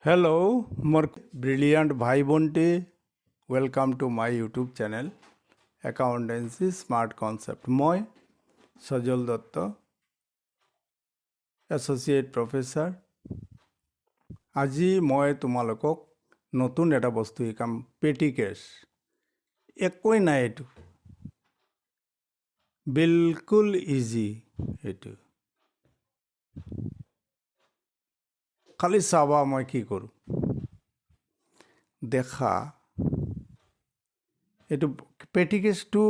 Hello मोर brilliant भाई Bunty welcome to my YouTube channel accountancy smart concept मैं Sajal Dutt associate professor আজি मैं तुम्हालोকক नतुन एटा बस्तु शिकाम पेटी केस एकोई नाइ एटु बिल्कुल इजी एटु खाली चाबा मैं कि करूँ देखा এইটো পেটি কেছটো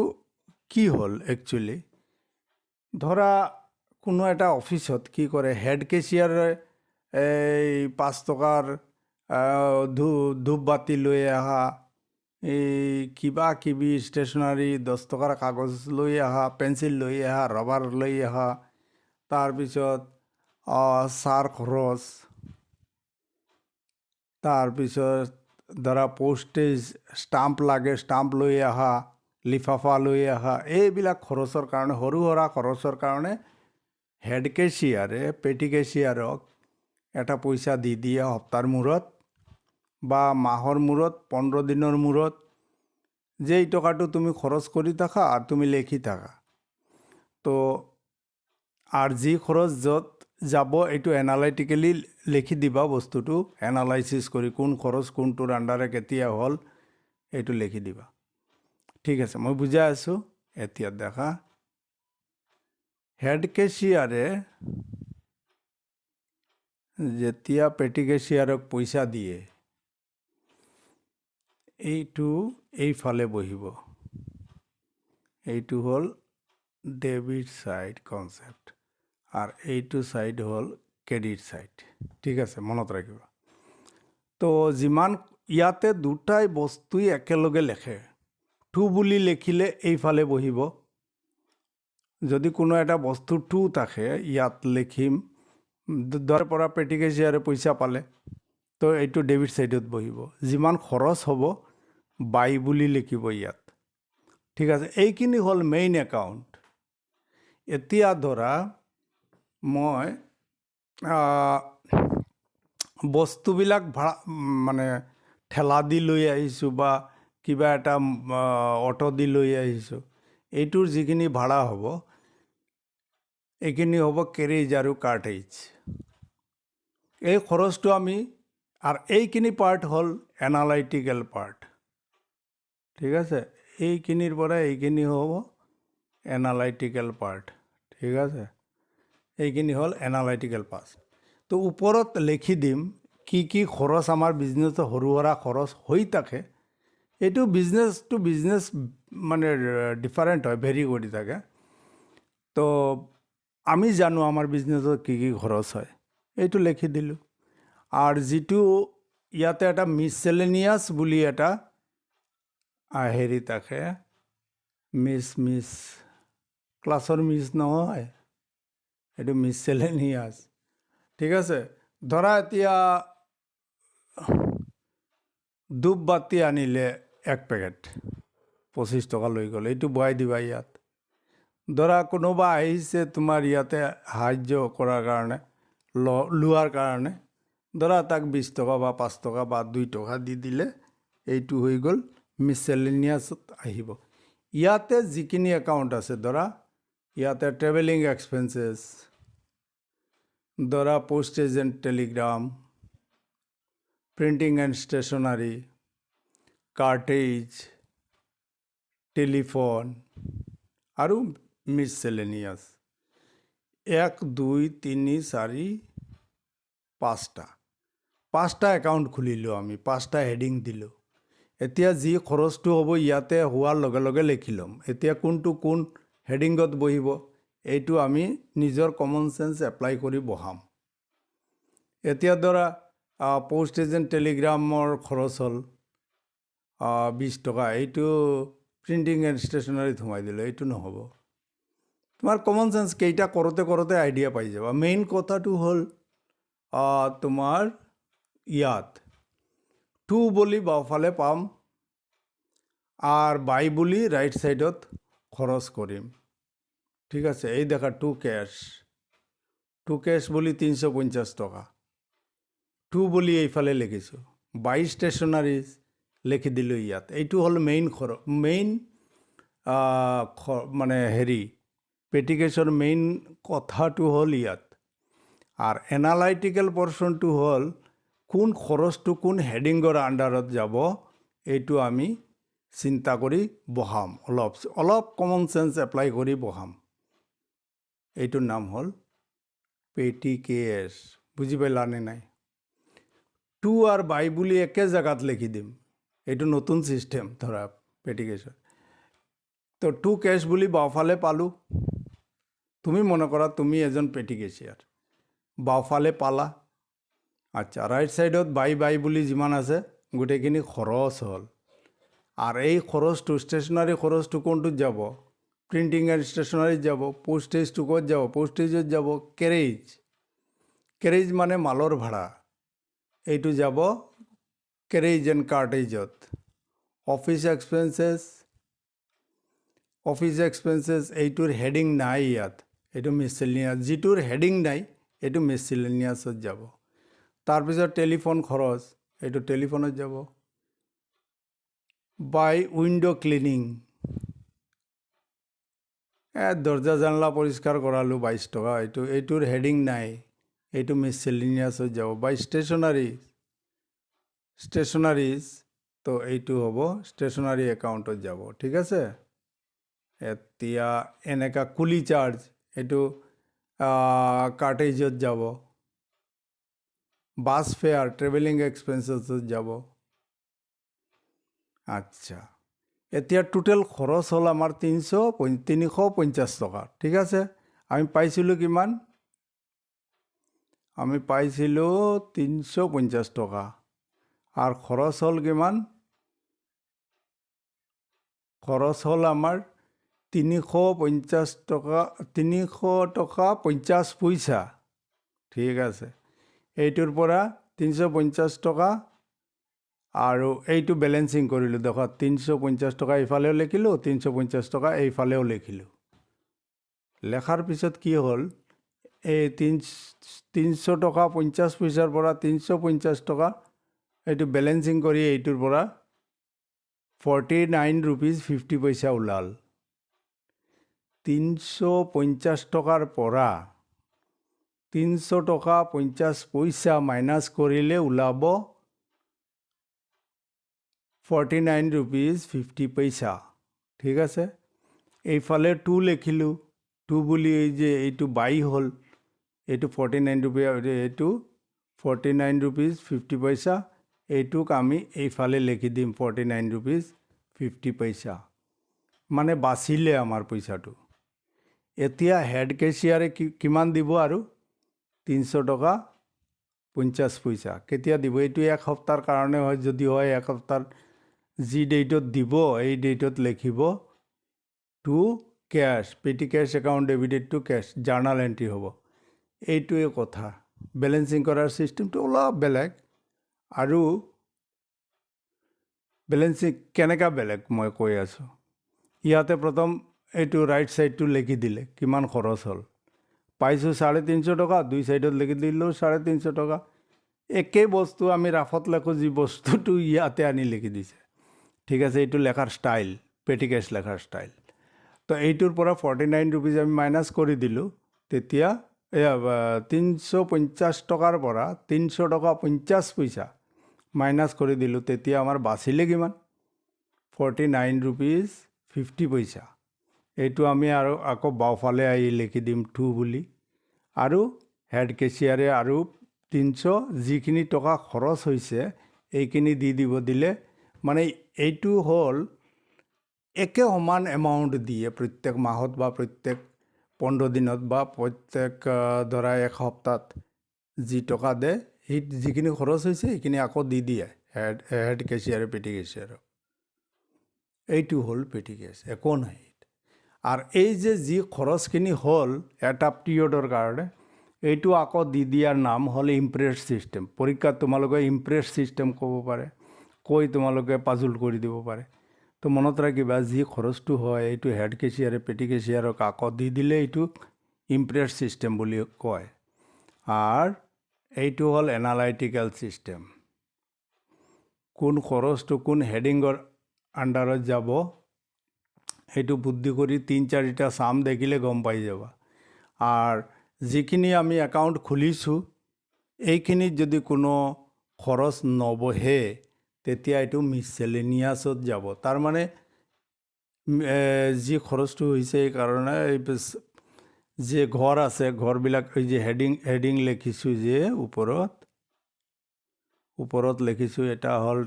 কি হ'ল একচুৱেলি ধৰা কোনো এটা অফিচত কি কৰে হেড কেচিয়াৰে এই 5 টকাৰ ধূপ বাতি লৈ আহা এই কিবা কিবি ষ্টেচনাৰী 10 টকাৰ কাগজ লৈ আহা পেঞ্চিল লৈ আহা ৰবাৰ লৈ আহা তাৰপিছত চাৰ খৰচ তাৰপিছত ধৰা পোষ্টেজ ষ্টাম্প লাগে ষ্টাম্প লৈ আহা লিফাফা লৈ আহা এইবিলাক খৰচৰ কাৰণে সৰু সুৰা খৰচৰ কাৰণে হেড কেচিয়াৰে পেটি কেচিয়াৰক এটা পইচা দি দিয়ে সপ্তাহৰ মূৰত বা মাহৰ মূৰত 15 দিনৰ মূৰত যেই টকাটো তুমি খৰচ কৰি থাকা আৰু তুমি লিখি থাকা তো আৰ যি খৰচ য'ত যাব এইটো এনালাইটিক্যালি লিখি দিবা বস্তুটো এনালাইসিস কৰি কোন খৰচ কোনটোৰ আন্ডাৰে কেতিয়া হ'ল এইটো লিখি দিবা ঠিক আছে মই বুজাই আছো এতিয়া দেখা হেড কেচিয়াৰে যেতিয়া পেটি কেচিয়াৰক পইচা দিয়ে এইটো এইফালে বহিব এইটো হ'ল ডেবিট সাইড কনসেপ্ট আর এইটো সাইড হল ক্রেডিট সাইড ঠিক আছে মনত রাখিবা তো যিমান ইয়াতে দুটাই বস্তুই একেলগে লেখে টু বুলি লিখিলে এইফালে বহিব যদি কোনো এটা বস্তু টু থাকে ইয়াত লিখিম দৰ পৰা পেটি কেচিয়াৰে পইচা পালে তো এইটো ডেবিট সাইডত বহিব যিমান খৰচ হ'ব বাই বুলি লিখিব ইয়াত ঠিক আছে এইখিনি হল মেইন একাউণ্ট এতিয়া ধৰা মই বস্তুবিলাক ভাড়া মানে ঠেলা দি লৈ আহিছোঁ বা কিবা এটা অটো দি লৈ আহিছোঁ এইটোৰ যিখিনি ভাড়া হ'ব এইখিনি হ'ব কেৰেজ আৰু কাৰ্টেজ এই খৰচটো আমি আৰ এইখিনি পাৰ্ট হল এনালাইটিক্যাল পাৰ্ট ঠিক আছে এইখিনিৰ পৰা এইখিনি হ'ব এনালাইটিক্যাল পাৰ্ট ঠিক আছে এইখিনি হল এনালাইটিক্যাল পাৰ্ট তো ওপৰত লিখি দিম কি খৰচ আমাৰ বিজনেছত সৰু সুৰা খৰচ হৈ থাকে এইটো বিজনেছ টু বিজনেছ মানে ডিফাৰেণ্ট হয় ভেৰি কৰি থাকে তো আমি জানো আমাৰ বিজনেছত কি খৰচ হয় এইটো লিখি দিলোঁ আৰ যিটো ইয়াতে এটা মিসেলেনিয়াস বুলি এটা হেৰি থাকে মিছ ক্লাছৰ মিছ নহয় এইটো মিসেলেনিয়াস ঠিক আছে ধৰা এতিয়া ধূপ বাতি আনিলে 1 পেকেট 25 টকা লৈ গ'ল এইটো বহাই দিবা ইয়াত ধৰা কোনোবা আহিছে তোমাৰ ইয়াতে সাহায্য কৰাৰ কাৰণে লোৱাৰ কাৰণে ধৰা তাক 20 টকা বা 5 টকা বা 2 টকা দি দিলে এইটো হৈ গ'ল মিসেলেনিয়াসত আহিব ইয়াতে যিখিনি একাউণ্ট আছে ধৰা ইয়াতে ট্ৰেভেলিং এক্সপেন্সেছ ধৰা postage and telegram printing and stationery cartage telephone আৰু মিসেলেনিয়াস 1 2 3 4 5টা একাউণ্ট খুলিলোঁ আমি 5টা হেডিং দিলোঁ এতিয়া যি খৰচটো হ'ব ইয়াতে হোৱাৰ লগে লগে লিখি ল'ম এতিয়া কোনটো কোন হেডিঙত বহিব এইটো আমি নিজৰ কমন সেন্স এপ্লাই কৰি বহাম এতিয়া ধৰা পোষ্টেজ এণ্ড টেলিগ্ৰামৰ খৰচ হ'ল 20 টকা এইটো প্ৰিণ্টিং এণ্ড ষ্টেচনাৰীত সোমাই দিলোঁ এইটো নহ'ব তোমাৰ কমন সেন্স কেইটা কৰোঁতে আইডিয়া পাই যাবা মেইন কথাটো হ'ল তোমাৰ ইয়াত টু বুলি বাওঁফালে পাম আর বাই বুলি রাইট সাইডত খরচ করিম ঠিক আছে এই দেখা টু ক্যাশ বুলি 350 টকা টু বুলি এইফালে লিখিছোঁ, বাই ষ্টেশ্যনাৰিজ লিখি দিলোঁ ইয়াত। এইটো হ'ল মেইন মানে হেৰি পেটিকেছৰ মেইন কথাটো হ'ল ইয়াত। আৰ এনালাইটিক্যাল পৰ্চনটো হ'ল কোন খৰচটো কোন হেডিঙৰ আণ্ডাৰত যাব, এইটো আমি চিন্তা কৰি বহাম, অলপ কমন চেন্স এপ্লাই কৰি বহাম। এইটোৰ নাম হ'ল পেটি কেছ। বুজি পাইলানে নাই? টু আৰ বাই বুলি একে জেগাত লিখি দিম, এইটো নতুন ছিষ্টেম ধৰা পেটি কেছৰ। তো টু কেছ বুলি বাওঁফালে পালোঁ। তুমি মনে কৰা তুমি এজন পেটি কেছিয়াৰ, বাওঁফালে পালা। আচ্ছা, ৰাইট ছাইডত বাই বুলি যিমান আছে গোটেইখিনি খৰচ হ'ল। আৰ এই খৰচটো ষ্টেশ্যনাৰী খৰচটো কোনটোত যাব? প্ৰিণ্টিং এণ্ড ষ্টেশ্যনাৰীত যাব। পোষ্টেজটো ক'ত যাব? পোষ্টেজত যাব। কেৰেজ মানে মালৰ ভাড়া, এইটো যাব কেৰেজ এণ্ড কাৰ্টেজত। অফিচ এক্সপেন্সেছ এইটোৰ হেডিং নাই ইয়াত, এইটো মিছেলেনিয়াছ। যিটোৰ হেডিং নাই এইটো মিছেলেনিয়াছত যাব। তাৰপিছত টেলিফোন খৰচ, এইটো টেলিফোনত যাব। বাই উইণ্ড' ক্লিনিং, দৰ্জা জানলা পৰিষ্কাৰ কৰালোঁ 22 টকা, এইটোৰ হেডিং নাই, এইটো মিছেলেনিয়াছত যাব। বাই ষ্টেশ্যনাৰিজ তো এইটো হ'ব ষ্টেশ্যনাৰী একাউণ্টত যাব। ঠিক আছে। এতিয়া এনেকা কুলি চাৰ্জ, এইটো কাৰ্টেজত যাব। বাছ ফেয়াৰ ট্ৰেভেলিং এক্সপেন্সেছত যাব। আচ্ছা, এতিয়া টোটেল খৰচ হ'ল আমাৰ 350 টকা। ঠিক আছে। আমি পাইছিলোঁ কিমান? আমি পাইছিলোঁ 350 টকা। আর খরচ হল কিমান? খরচ হল আমার 350 টকা, 300 টকা 50 পইচা। ঠিক আছে। এইটোৰ পৰা 350 টকা আৰু এইটো বেলেঞ্চিং কৰিলোঁ। দেখক 350 টকা এইফালেও লিখিলোঁ, 350 টকা এইফালেও লিখিলোঁ। লেখাৰ পিছত কি হ'ল, এই 300 টকা 50 পইচাৰ পৰা 350 টকা এইটো বেলেঞ্চিং কৰি এইটোৰ পৰা 49 rupees 50 পইচা ওলাল। 350 টকাৰ পৰা 300 টকা 50 পইচা মাইনাছ কৰিলে ওলাব 49 rupees 50 পইচা। ঠিক আছে। এইফালে 2 লিখিলোঁ, 2 বুলি যে এইটো বাই হ'ল, এইটো 49 rupees, এইটো 49 rupees 50 পইচা। এইটোক আমি এইফালে লিখি দিম 49 rupees 50 পইচা, মানে বাচিলে আমাৰ পইচাটো। এতিয়া হেড কেছিয়াৰে কিমান দিব? আৰু 300 টকা 50 পইচা কেতিয়া দিব? এইটো এক সপ্তাহৰ কাৰণে হয়। যদি হয় এক সপ্তাহ যি ডেটত দিব এই ডেটত লিখিব to cash, petty cash account debited to cash, journal entry হ'ব। এইটোৱে কথা। বেলেঞ্চিং কৰাৰ ছিষ্টেমটো অলপ বেলেগ। আৰু বেলেঞ্চিং কেনেকুৱা বেলেগ মই কৈ আছোঁ। ইয়াতে প্ৰথম এইটো ৰাইট ছাইডটো লিখি দিলে কিমান খৰচ হ'ল। পাইছোঁ 350 টকা, দুই ছাইডত লিখি দিলোঁ 350 টকা। একেই বস্তু আমি ৰাফত লেখোঁ, যি বস্তুটো ইয়াতে আনি লিখি দিছে। ঠিক আছে। এইটো লেখাৰ ষ্টাইল, পেটি কেছ লেখাৰ ষ্টাইল। তো এইটোৰ পৰা 49 rupees আমি মাইনাছ কৰি দিলোঁ। তেতিয়া 350 টকাৰ পৰা 300 টকা 50 পইচা মাইনাছ কৰি দিলোঁ। তেতিয়া আমাৰ বাচিলে কিমান? 49 rupees 50 পইচা। এইটো আমি আৰু আকৌ বাওঁফালে আহি লিখি দিম 2 বুলি। আৰু হেড কেছিয়াৰে আৰু 300 যিখিনি টকা খৰচ হৈছে এইখিনি দি দিব। দিলে মানে এইটো হ'ল একে সমান এমাউণ্ট দিয়ে প্ৰত্যেক মাহত বা প্ৰত্যেক 15 দিনত বা প্ৰত্যেক ধৰা এক সপ্তাহত যি টকা দে, সেই যিখিনি খৰচ হৈছে সেইখিনি আকৌ দি দিয়ে হেড কেছিয়াৰে পেটি কেছিয়াৰক। এইটো হ'ল পেটি কেছ, একো নাই। আৰু এই যে যি খৰচখিনি হ'ল এটা পিৰিয়ডৰ কাৰণে, এইটো আকৌ দি দিয়াৰ নাম হ'ল ইম্প্ৰেছ ছিষ্টেম। পৰীক্ষাত তোমালোকে ইম্প্ৰেছ ছিষ্টেম ক'ব পাৰে, কৈ তোমালোকে পাজুল কৰি দিব পাৰে। তো মনত ৰাখিবা, যি খৰচটো হয় এইটো হেড কেছিয়াৰে পেটি কেছিয়াৰক আকৌ দি দিলে এইটো ইম্প্ৰেছ ছিষ্টেম বুলি কয়। আৰু এইটো হ'ল এনালাইটিকেল ছিষ্টেম। কোন খৰচটো কোন হেডিঙৰ আণ্ডাৰত যাব সেইটো বুদ্ধি কৰি 3-4টা চাম দেখিলে গম পাই যাবা। আৰ যিখিনি আমি একাউণ্ট খুলিছোঁ এইখিনিত যদি কোনো খৰচ নবহে তেতিয়া এইটো মিছলেনিয়াছত যাব। তাৰমানে যি খৰচটো হৈছে এইকাৰণে যে ঘৰ আছে ঘৰবিলাক এই যে হেডিং লিখিছোঁ যে ওপৰত লিখিছোঁ এটা হ'ল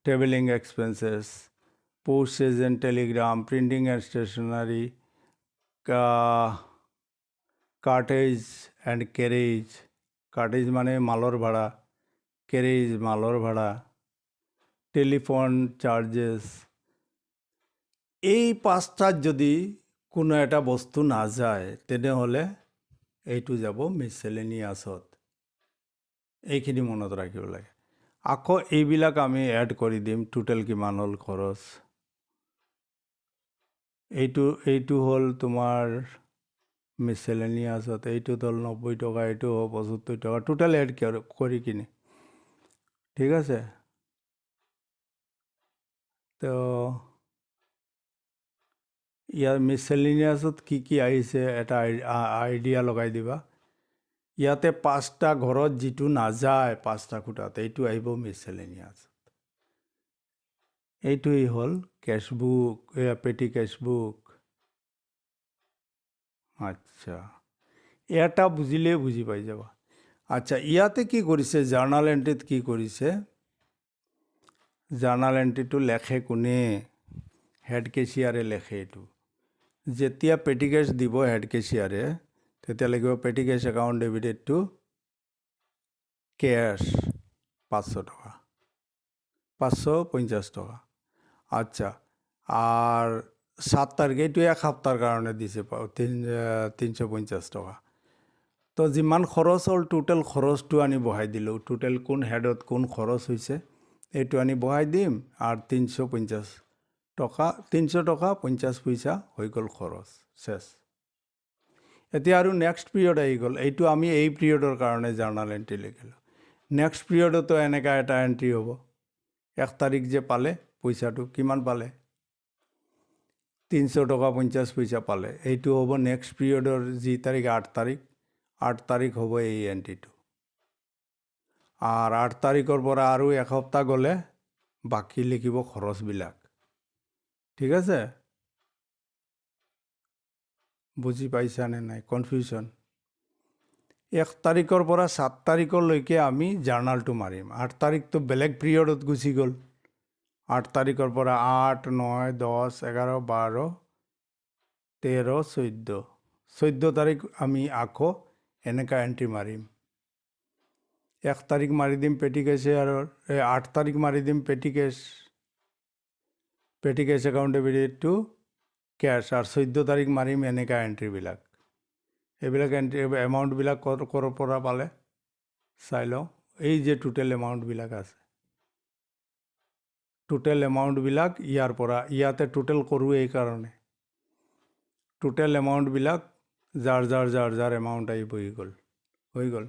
travelling expenses, postage and telegram, printing and stationery, cartage and carriage. Cartage মানে মালৰ ভাড়া, কেৰেজ মালৰ ভাড়া, টেলিফোন চাৰ্জেছ। এই 5টাত যদি কোনো এটা বস্তু নাযায় তেনেহ'লে এইটো যাব মিছলেনিয়াছত। এইখিনি মনত ৰাখিব লাগে। আকৌ এইবিলাক আমি এড কৰি দিম। টোটেল কিমান হ'ল খৰচ। এইটো হ'ল তোমাৰ মিছলেনিয়াছত। এইটোত হ'ল 90 টকা, এইটো হ'ল 75 টকা। টোটেল এড কৰি কিনে, ঠিক আছে। তো ইয়াৰ মিছলেনিয়াছত কি আহিছে এটা আইডিয়া লগাই দিবা। ইয়াতে 5টা ঘৰত যিটো নাযায় 5টা খুটাত এইটো আহিব মিছলেনিয়াছত। এইটোৱেই হ'ল কেছবুক, পেটি কেছবুক। আচ্ছা, এটা বুজিলে বুজি পাই যাবা। আচ্ছা, ইয়াতে কি কৰিছে জাৰ্নাল এণ্ট্ৰিত কি কৰিছে? জাৰ্নাল এণ্ট্ৰিটো লেখে কোনে? হেড কেচিয়াৰে লেখে। এইটো যেতিয়া পেটি কেছ দিব হেড কেচিয়াৰে তেতিয়া লিখিব petty cash account debited to cash 500 টাকা, 550 টাকা। আচ্ছা, আর 7 তারিখে এইটো এক সপ্তাহৰ কাৰণে দিছে 350 টাকা। তো যিমান খৰচ হ'ল টোটেল খৰচটো আনি বহাই দিলোঁ। টোটেল কোন হেডত কোন খৰচ হৈছে এইটো আনি বহাই দিম। আৰু 350 টকা 300 টকা 50 পইচা হৈ গ'ল খৰচ, শেষ। এতিয়া আৰু নেক্সট পিৰিয়ড আহি গ'ল। এইটো আমি এই পিৰিয়ডৰ কাৰণে জাৰ্নাল এণ্ট্ৰি লিখিলোঁ। নেক্সট পিৰিয়ডতো এনেকুৱা এটা এণ্ট্ৰি হ'ব। 1 তাৰিখ যে পালে পইচাটো কিমান পালে? 300 টকা 50 পইচা পালে। এইটো হ'ব নেক্সট পিৰিয়ডৰ যি তাৰিখ 8 তাৰিখ হ'ব এই এণ্ট্ৰিটো। আৰ 8 তাৰিখৰ পৰা আৰু এসপ্তাহ গ'লে বাকী লিখিব খৰচবিলাক, ঠিক আছে। বুজি পাইছানে নাই? কনফিউশ্যন? 1 তাৰিখৰ পৰা 7 তাৰিখলৈকে আমি জাৰ্নালটো মাৰিম। 8 তাৰিখটো বেলেগ পিৰিয়ডত গুচি গ'ল। 8 তাৰিখৰ পৰা 8, 9, 10, 11, 12, 13, 14। 14 তাৰিখ আমি আকৌ এনেকুৱা এণ্ট্ৰি মাৰিম। 1 তাৰিখ মাৰি দিম পেটি কেচিয়াৰৰ, 8 তাৰিখ মাৰি দিম petty cash account debited to cash. আৰু 14 তাৰিখ মাৰিম এনেকুৱা এণ্ট্ৰিবিলাক। এইবিলাক এণ্ট্ৰি এমাউণ্টবিলাক ক'ৰ পৰা পালে চাই লওঁ। এই যে টোটেল এমাউণ্টবিলাক আছে, টোটেল এমাউণ্টবিলাক ইয়াৰ পৰা, ইয়াতে টোটেল কৰোঁ এইকাৰণে। টোটেল এমাউণ্টবিলাক যাৰ এমাউণ্ট আহি হৈ গ'ল,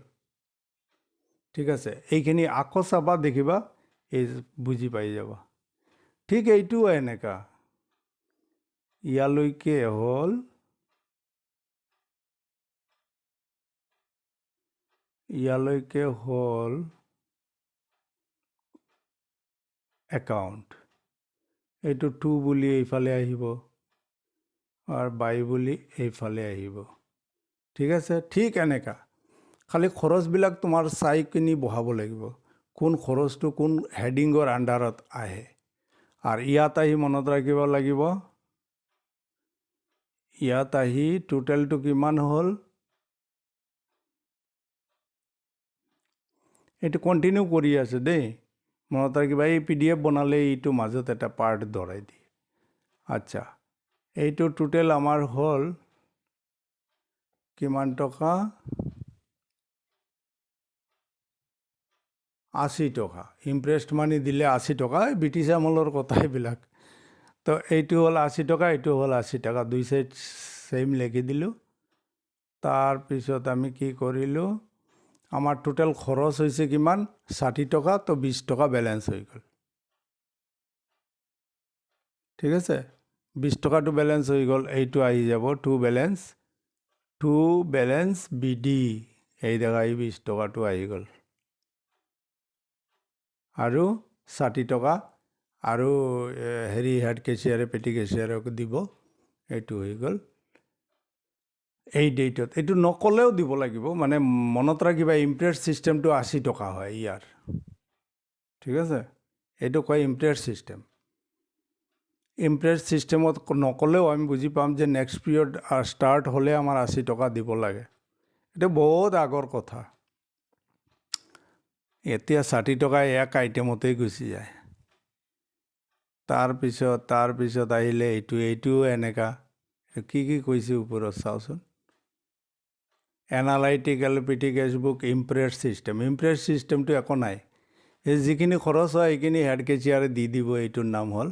ঠিক আছে। এইখিনি আকৌ চাবা দেখিবা এই বুজি পাই যাবা। ঠিক এইটোও এনেকুৱা ইয়ালৈকে হ'ল একাউণ্ট। এইটো 2 বুলি এইফালে আহিব আৰু বাই বুলি এইফালে আহিব, ঠিক আছে। ঠিক এনেকুৱা খালি খৰচবিলাক তোমাৰ চাই কিনি বহাব লাগিব। কোন খৰচটো কোন হেডিঙৰ আণ্ডাৰত আহে। আৰু ইয়াত আহি মনত ৰাখিব লাগিব, ইয়াত আহি টোটেলটো কিমান হ'ল। এইটো কণ্টিনিউ কৰি আছে দেই, মনত ৰাখিবা। এই PDF বনালে এইটো মাজত এটা পাৰ্ট ধৰাই দিয়ে। আচ্ছা, এইটো টোটেল আমাৰ হ'ল কিমান টকা? 80 টকা। ইম্প্ৰেছড মানি দিলে 80 টকা। ব্ৰিটিছ আমলৰ কথা এইবিলাক। তো এইটো হ'ল 80 টকা, এইটো হ'ল 80 টকা। 2 চাইড ছেইম লিখি দিলোঁ। তাৰপিছত আমি কি কৰিলোঁ? আমাৰ টোটেল খৰচ হৈছে কিমান 60 টকা, তো 20 টকা বেলেঞ্চ হৈ গ'ল। ঠিক আছে, 20 টকাটো বেলেঞ্চ হৈ গ'ল, এইটো আহি যাব টু বেলেঞ্চ BD, এই দেখা এই 20 টকাটো আহি গ'ল, আৰু 60 টকা আৰু হেৰি হেড কেচিয়াৰে পেটি কেচিয়াৰক দিব, এইটো হৈ গ'ল এই ডেটত। এইটো নকলেও দিব লাগিব, মানে মনত ৰাখিবা ইম্প্ৰেছ ছিষ্টেমটো 80 টকা হয় ইয়াৰ। ঠিক আছে, এইটো কয় ইম্প্ৰেছ ছিষ্টেম। ইম্প্ৰেছ ছিষ্টেমত নকলেও আমি বুজি পাম যে নেক্সট পিৰিয়ড ষ্টাৰ্ট হ'লে আমাৰ 80 টকা দিব লাগে। এইটো বহুত আগৰ কথা। এতিয়া 60 টকা এক আইটেমতেই গুচি যায়। তাৰপিছত আহিলে এইটোও এনেকা। কি কৈছে ওপৰত চাওচোন, এনালাইটিকেল পিটি কেছবুক ইম্প্ৰেছ ছিষ্টেম। ইম্প্ৰেছ ছিষ্টেমটো একো নাই, এই যিখিনি খৰচ হয় সেইখিনি হেড কেচিয়াৰে দি দিব, এইটোৰ নাম হ'ল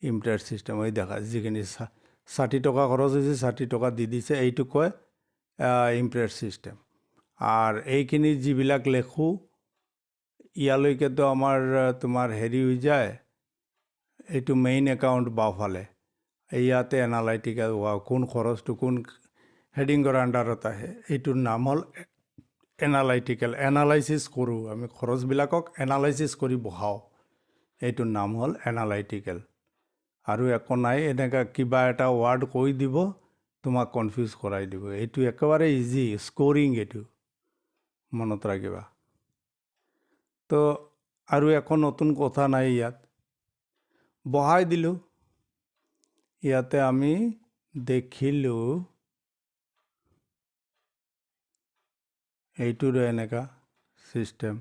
ইম্প্ৰেছ ছিষ্টেম। এই দেখা যিখিনি 60 টকা খৰচ হৈছে 60 টকা দি দিছে, এইটো কয় ইম্প্ৰেছ ছিষ্টেম। আৰু এইখিনি যিবিলাক লেখোঁ ইয়ালৈকেতো আমাৰ তোমাৰ হেৰি হৈ যায়, এইটো মেইন একাউণ্ট বাওঁফালে, ইয়াতে এনালাইটিকেল কোন খৰচটো কোন হেডিঙৰ আণ্ডাৰত আহে, এইটোৰ নাম হ'ল এনালাইটিকেল। এনালাইচিছ কৰোঁ আমি, খৰচবিলাকক এনালাইচিছ কৰি বহাওঁ, এইটোৰ নাম হ'ল এনালাইটিকেল। আৰু একো নাই, এনেকুৱা কিবা এটা ৱাৰ্ড কৈ দিব, তোমাক কনফিউজ কৰাই দিব। এইটো একেবাৰে ইজি স্ক'ৰিং, এইটো মনত ৰাখিবা। তো আৰু একো নতুন কথা নাই ইয়াত, বহাই দিলোঁ। ইয়াতে আমি দেখিলোঁ এইটোৰো এনেকা ছিষ্টেম।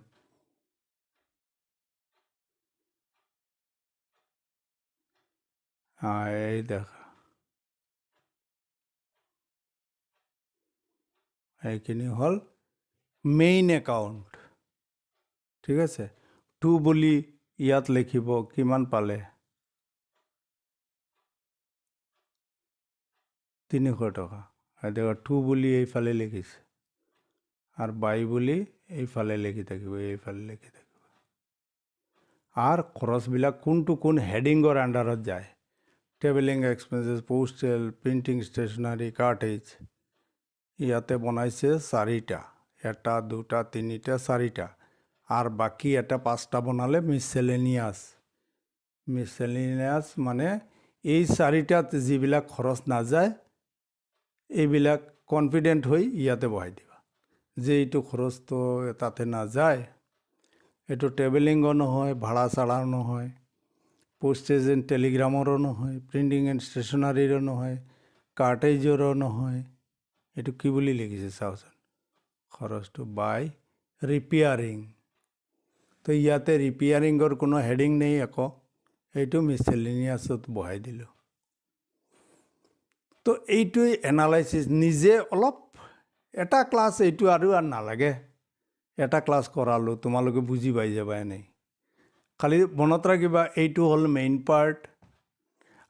এই দেখা এইখিনি হ'ল মেইন একাউণ্ট। ঠিক আছে, টু বুলি ইয়াত লিখিব, কিমান পালে 300 টকা। দেখো টু বুলি এইফালে লিখিছে, আৰু বাই বুলি এইফালে লিখি থাকিব, এইফালে লিখি থাকিব। আৰু খৰচবিলাক কোন হেডিঙৰ আণ্ডাৰত যায়, travelling expenses, postal, printing stationery, cartage. ইয়াতে বনাইছে 4টা, 1 2 3 4টা, আৰ বাকি এটা 5টা বনালে মিসেলেনিয়াস মানে এই 4টাত যিবিলাক খৰচ নাযায় এইবিলাক কনফিডেণ্ট হৈ ইয়াতে বহাই দিবা যে এইটো খৰচটো তাতে নাযায়, এইটো ট্ৰেভেলিঙো নহয়, ভাড়া চাড়াও নহয়, পোষ্টেজ এণ্ড টেলিগ্ৰামৰো নহয়, প্ৰিণ্টিং এণ্ড ষ্টেচনাৰীৰো নহয়, কাৰ্টেজৰো নহয়। এইটো কি বুলি লিখিছে চাওচোন, খৰচটো বাই ৰিপেয়াৰিং। তো ইয়াতে ৰিপেয়াৰিঙৰ কোনো হেডিং নেই একো, এইটো মিসেলেনিয়াছত বহাই দিলোঁ। তো এইটোৱে এনালাইচিছ। নিজে অলপ এটা ক্লাছ এইটো আৰু নালাগে, এটা ক্লাছ কৰালোঁ, তোমালোকে বুজি পাই যাবা। এনেই খালি মনত ৰাখিবা এইটো হ'ল মেইন পাৰ্ট।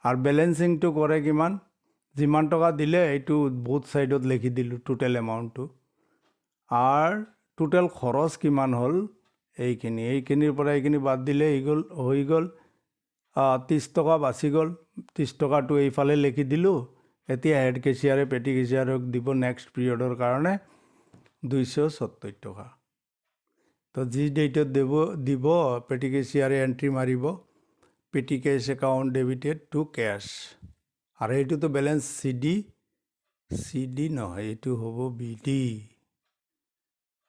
আৰু বেলেঞ্চিংটো কৰে কিমান, যিমান টকা দিলে এইটো বহুত ছাইডত লিখি দিলোঁ টোটেল এমাউণ্টটো, আৰু টোটেল খৰচ কিমান হ'ল এইখিনিৰ পৰা এইখিনি বাদ দিলে হৈ গ'ল 30 টকা বাচি গ'ল। 30 টকাটো এইফালে লিখি দিলোঁ। এতিয়া হেড কেচিয়াৰে পেটি কেচিয়াৰক দিব নেক্সট পিৰিয়ডৰ কাৰণে 270 টকা। তো যি ডেটত দিব পেটি কেচিয়াৰে এণ্ট্ৰি মাৰিব, petty cash account debited to cash. আৰু এইটোতো বেলেঞ্চ CD নহয়, এইটো হ'ব BD,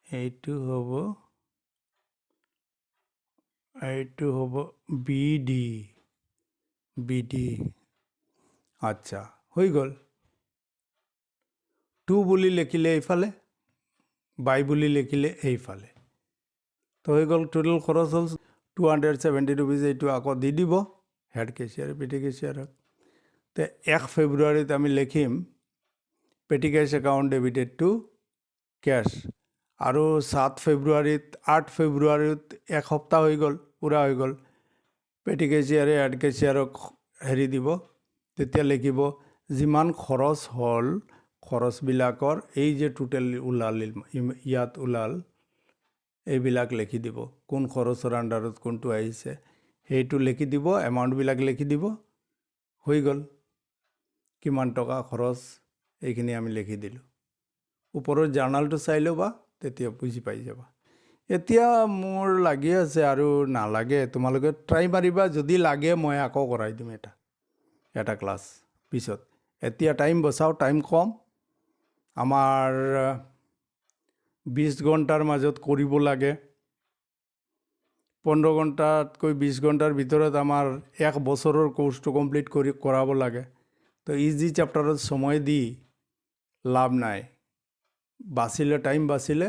এইটো হ'ব BD। আচ্ছা, হৈ গ'ল। টু বুলি লিখিলে এইফালে, বাই বুলি লিখিলে এইফালে। তো হৈ গ'ল, টোটেল খৰচ হ'ল 270 ৰুপিজ। এইটো আকৌ দি দিব হেড কেচিয়াৰ পেটি কেচিয়াৰত। তো 1 ফেব্ৰুৱাৰীত আমি লিখিম petty cash account debited to cash. আৰু 8 ফেব্ৰুৱাৰীত এক সপ্তাহ হৈ গ'ল, পূৰা হৈ গ'ল। পেটি কেচিয়াৰে হেড কেচিয়াৰক হেৰি দিব, তেতিয়া লিখিব যিমান খৰচ হ'ল খৰচবিলাকৰ এই যে টোটেল ওলাল ইয়াত ওলাল এইবিলাক লিখি দিব কোন খৰচৰ আণ্ডাৰত কোনটো আহিছে সেইটো লিখি দিব এমাউণ্টবিলাক লিখি দিব হৈ গ'ল কিমান টকা খৰচ এইখিনি আমি লিখি দিলোঁ ওপৰৰ জাৰ্নালটো চাই ল'বা তেতিয়া বুজি পাই যাবা এতিয়া মোৰ লাগি আছে আৰু নালাগে তোমালোকে ট্ৰাই মাৰিবা যদি লাগে মই আকৌ কৰাই দিম এটা ক্লাছ পিছত এতিয়া টাইম বচাও টাইম কম আমাৰ 20 ঘণ্টাৰ মাজত কৰিব লাগে 15 ঘণ্টাতকৈ 20 ঘণ্টাৰ ভিতৰত আমাৰ 1 বছৰৰ কোৰ্সটো কমপ্লিট কৰাব লাগে তো ইজি চ্যাপ্টাৰত সময় দি লাভ নাই বাঁচিলে টাইম বাঁচিলে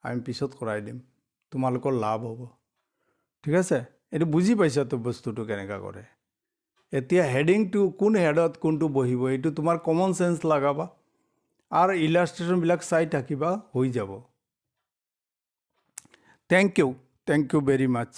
আমি পিছত কৰাই দিম তোমালোকৰ লাভ হ'ব ঠিক আছে এইটো বুজি পাইছা তো বস্তুটো কেনেকা কৰে এতিয়া হেডিংটো কোন হেডত কোনটো বহিব এইটো তোমাৰ কমন সেন্স লাগাবা আৰ ইলাস্ট্ৰেশনবিলাক চাই থাকিবা হৈ যাব থ্যাংক ইউ ভেৰি মাচ